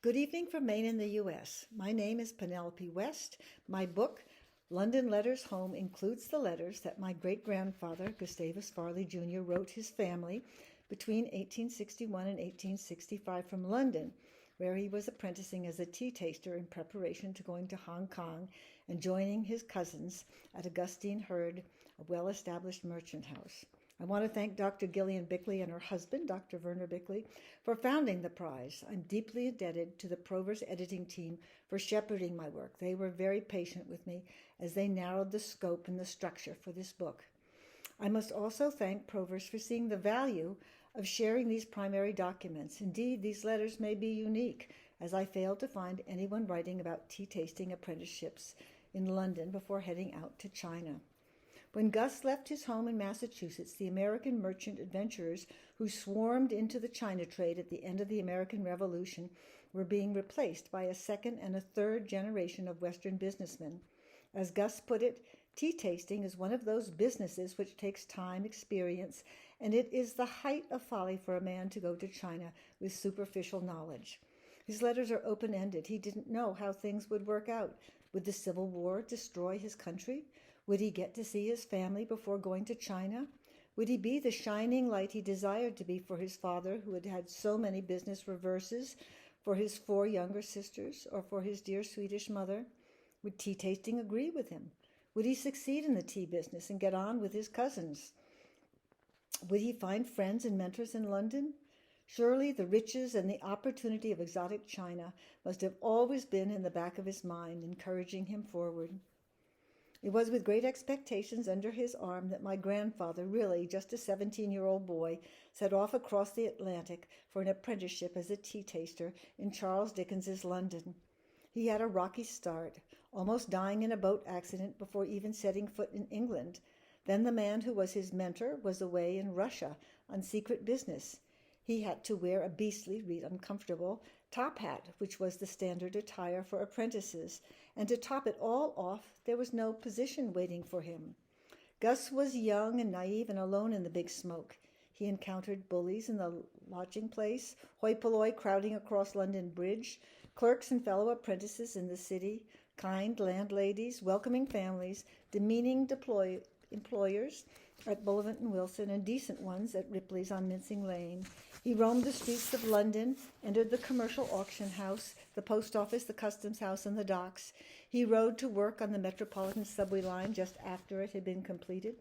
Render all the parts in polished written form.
Good evening from Maine in the U.S. My name is Penelope West. My book, London Letters Home, includes the letters that my great-grandfather, Gustavus Farley Jr., wrote his family between 1861 and 1865 from London, where he was apprenticing as a tea taster in preparation to going to Hong Kong and joining his cousins at Augustine Herd, a well-established merchant house. I want to thank Dr. Gillian Bickley and her husband, Dr. Werner Bickley, for founding the prize. I'm deeply indebted to the Proverse editing team for shepherding my work. They were very patient with me as they narrowed the scope and the structure for this book. I must also thank Proverse for seeing the value of sharing these primary documents. Indeed, these letters may be unique, as I failed to find anyone writing about tea tasting apprenticeships in London before heading out to China. When Gus left his home in Massachusetts, the American merchant adventurers who swarmed into the China trade at the end of the American Revolution were being replaced by a second and a third generation of Western businessmen. As Gus put it, tea tasting is one of those businesses which takes time, experience, and it is the height of folly for a man to go to China with superficial knowledge. His letters are open-ended. He didn't know how things would work out. Would the Civil War destroy his country? Would he get to see his family before going to China? Would he be the shining light he desired to be for his father, who had had so many business reverses, for his 4 younger sisters, or for his dear Swedish mother? Would tea tasting agree with him? Would he succeed in the tea business and get on with his cousins? Would he find friends and mentors in London? Surely the riches and the opportunity of exotic China must have always been in the back of his mind, encouraging him forward. It was with great expectations under his arm that my grandfather, really just a 17-year-old boy, set off across the Atlantic for an apprenticeship as a tea taster in Charles Dickens's London. He had a rocky start, almost dying in a boat accident before even setting foot in England. Then the man who was his mentor was away in Russia on secret business. He had to wear a beastly, uncomfortable top hat, which was the standard attire for apprentices, and to top it all off, there was no position waiting for him. Gus was young and naive and alone in the big smoke. He encountered bullies in the lodging place, hoi polloi crowding across London Bridge, clerks and fellow apprentices in the city, kind landladies, welcoming families, demeaning employers at Bullivant and Wilson, and decent ones at Ripley's on Mincing Lane. He roamed the streets of London, entered the commercial auction house, the post office, the customs house, and the docks. He rode to work on the Metropolitan subway line just after it had been completed.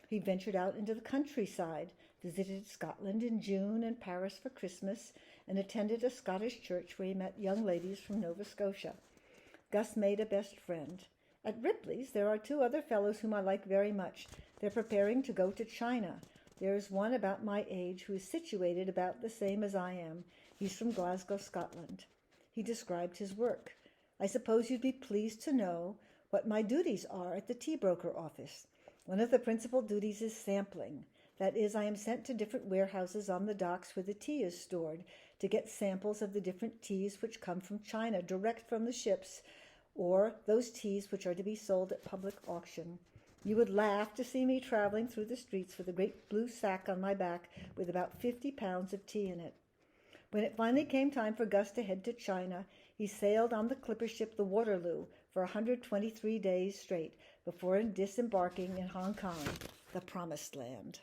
He ventured out into the countryside, visited Scotland in June and Paris for Christmas, and attended a Scottish church where he met young ladies from Nova Scotia. Gus made a best friend. At Ripley's, there are 2 other fellows whom I like very much. They're preparing to go to China. There is one about my age who is situated about the same as I am. He's from Glasgow, Scotland. He described his work. I suppose you'd be pleased to know what my duties are at the tea broker office. One of the principal duties is sampling. That is, I am sent to different warehouses on the docks where the tea is stored to get samples of the different teas which come from China direct from the ships, or those teas which are to be sold at public auction. You would laugh to see me traveling through the streets with a great blue sack on my back with about 50 pounds of tea in it. When it finally came time for Gus to head to China, he sailed on the clipper ship the Waterloo for 123 days straight before disembarking in Hong Kong, the promised land.